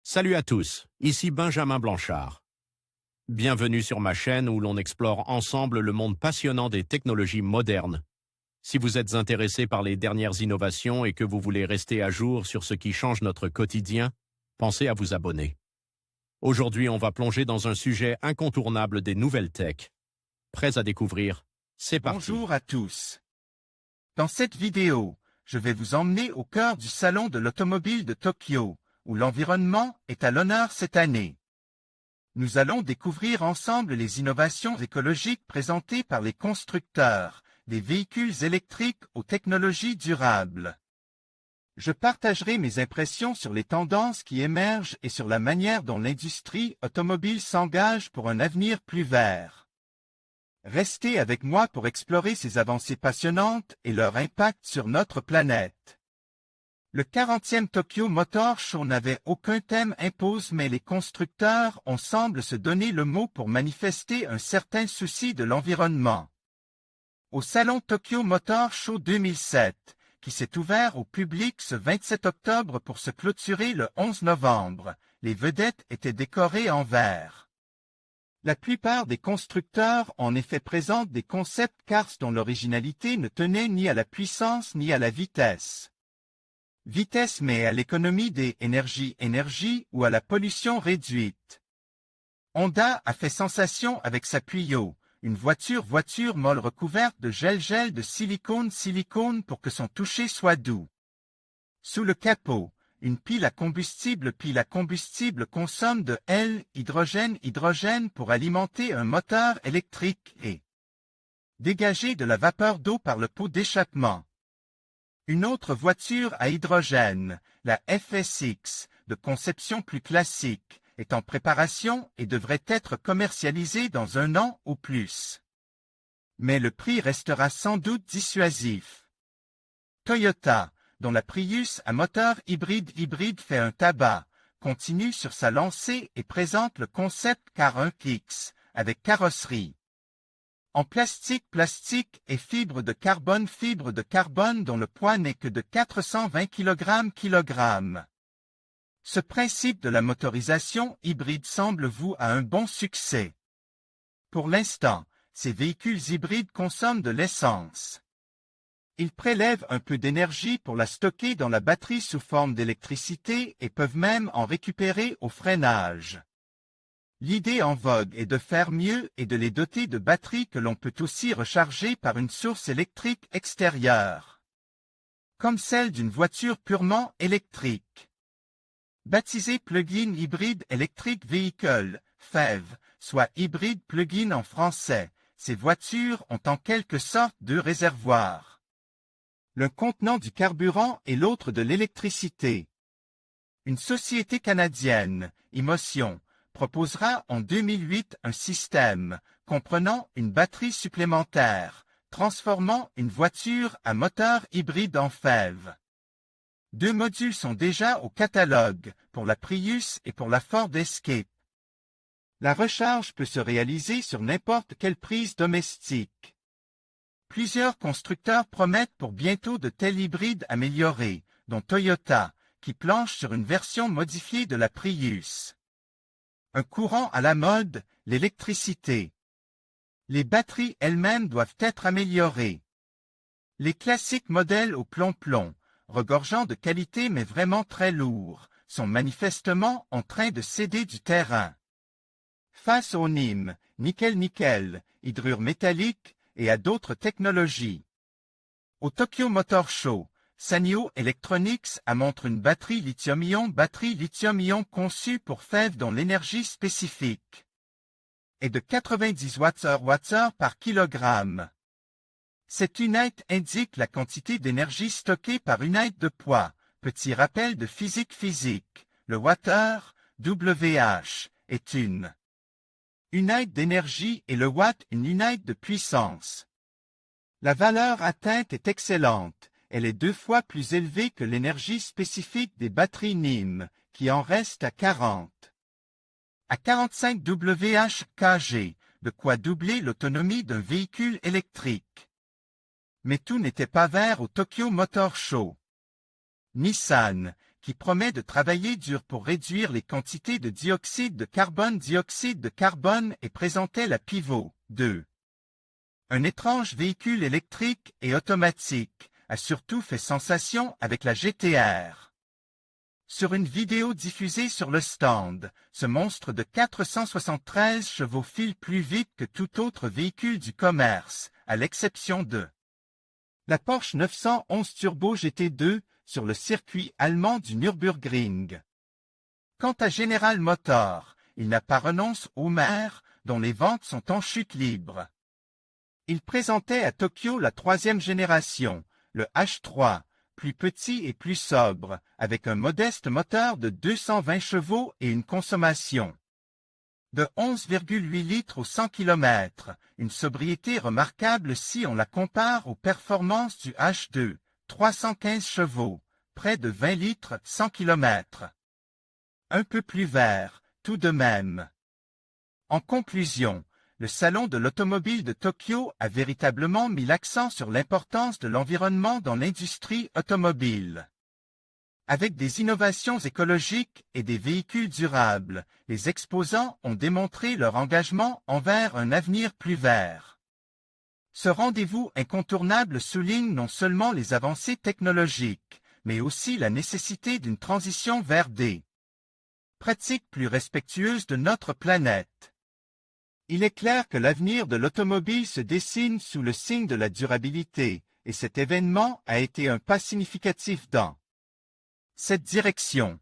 Salut à tous, ici Benjamin Blanchard. Bienvenue sur ma chaîne où l'on explore ensemble le monde passionnant des technologies modernes. Si vous êtes intéressé par les dernières innovations et que vous voulez rester à jour sur ce qui change notre quotidien, pensez à vous abonner. Aujourd'hui, on va plonger dans un sujet incontournable des nouvelles tech. Prêts à découvrir? C'est parti. Bonjour à tous. Dans cette vidéo, je vais vous emmener au cœur du salon de l'automobile de Tokyo, où l'environnement est à l'honneur cette année. Nous allons découvrir ensemble les innovations écologiques présentées par les constructeurs, des véhicules électriques aux technologies durables. Je partagerai mes impressions sur les tendances qui émergent et sur la manière dont l'industrie automobile s'engage pour un avenir plus vert. Restez avec moi pour explorer ces avancées passionnantes et leur impact sur notre planète. Le 40e Tokyo Motor Show n'avait aucun thème impose, mais les constructeurs ont semble se donner le mot pour manifester un certain souci de l'environnement. Au salon Tokyo Motor Show 2007, qui s'est ouvert au public ce 27 octobre pour se clôturer le 11 novembre, les vedettes étaient décorées en vert. La plupart des constructeurs en effet présentent des concept cars dont l'originalité ne tenait ni à la puissance ni à la vitesse. Vitesse mais à l'économie des énergie ou à la pollution réduite. Honda a fait sensation avec sa Puyo, une voiture molle recouverte de gel de silicone pour que son toucher soit doux. Sous le capot, une pile à combustible consomme de l'hydrogène pour alimenter un moteur électrique et dégager de la vapeur d'eau par le pot d'échappement. Une autre voiture à hydrogène, la FSX, de conception plus classique, est en préparation et devrait être commercialisée dans 1 an ou plus. Mais le prix restera sans doute dissuasif. Toyota, dont la Prius à moteur hybride fait un tabac, continue sur sa lancée et présente le concept car 1X, avec carrosserie en plastique et fibre de carbone dont le poids n'est que de 420 kg. Ce principe de la motorisation hybride semble vouer à un bon succès. Pour l'instant, ces véhicules hybrides consomment de l'essence. Ils prélèvent un peu d'énergie pour la stocker dans la batterie sous forme d'électricité et peuvent même en récupérer au freinage. L'idée en vogue est de faire mieux et de les doter de batteries que l'on peut aussi recharger par une source électrique extérieure, comme celle d'une voiture purement électrique. Baptisé Plug-in Hybrid Electric Vehicle, PHEV, soit hybride plug-in en français, ces voitures ont en quelque sorte 2 réservoirs. L'un contenant du carburant et l'autre de l'électricité. Une société canadienne, Emotion, proposera en 2008 un système comprenant une batterie supplémentaire, transformant une voiture à moteur hybride en PHEV. 2 modules sont déjà au catalogue, pour la Prius et pour la Ford Escape. La recharge peut se réaliser sur n'importe quelle prise domestique. Plusieurs constructeurs promettent pour bientôt de tels hybrides améliorés, dont Toyota, qui planche sur une version modifiée de la Prius. Un courant à la mode, l'électricité. Les batteries elles-mêmes doivent être améliorées. Les classiques modèles au plomb-plomb, regorgeant de qualité mais vraiment très lourds, sont manifestement en train de céder du terrain. Face au NIM, nickel, hydrure métallique et à d'autres technologies. Au Tokyo Motor Show, Sanyo Electronics a montré une batterie lithium-ion conçue pour PHEV dont l'énergie spécifique est de 90 Wh par kilogramme. Cette unité indique la quantité d'énergie stockée par unité de poids. Petit rappel de physique, le wattheure, WH, est une unité d'énergie et le watt une unité de puissance. La valeur atteinte est excellente. Elle est 2 fois plus élevée que l'énergie spécifique des batteries NIM, qui en reste à 40. À 45 Wh/kg, de quoi doubler l'autonomie d'un véhicule électrique. Mais tout n'était pas vert au Tokyo Motor Show. Nissan, qui promet de travailler dur pour réduire les quantités de dioxyde de carbone et présentait la Pivot 2. Un étrange véhicule électrique et automatique a surtout fait sensation avec la GT-R. Sur une vidéo diffusée sur le stand, ce monstre de 473 chevaux file plus vite que tout autre véhicule du commerce, à l'exception de la Porsche 911 Turbo GT2 sur le circuit allemand du Nürburgring. Quant à General Motors, il n'a pas renoncé au Hummer, dont les ventes sont en chute libre. Il présentait à Tokyo la troisième génération, le H3, plus petit et plus sobre, avec un modeste moteur de 220 chevaux et une consommation de 11,8 litres au 100 km, une sobriété remarquable si on la compare aux performances du H2, 315 chevaux, près de 20 litres 100 km. Un peu plus vert, tout de même. En conclusion, le Salon de l'automobile de Tokyo a véritablement mis l'accent sur l'importance de l'environnement dans l'industrie automobile. Avec des innovations écologiques et des véhicules durables, les exposants ont démontré leur engagement envers un avenir plus vert. Ce rendez-vous incontournable souligne non seulement les avancées technologiques, mais aussi la nécessité d'une transition vers des pratiques plus respectueuses de notre planète. Il est clair que l'avenir de l'automobile se dessine sous le signe de la durabilité, et cet événement a été un pas significatif dans cette direction.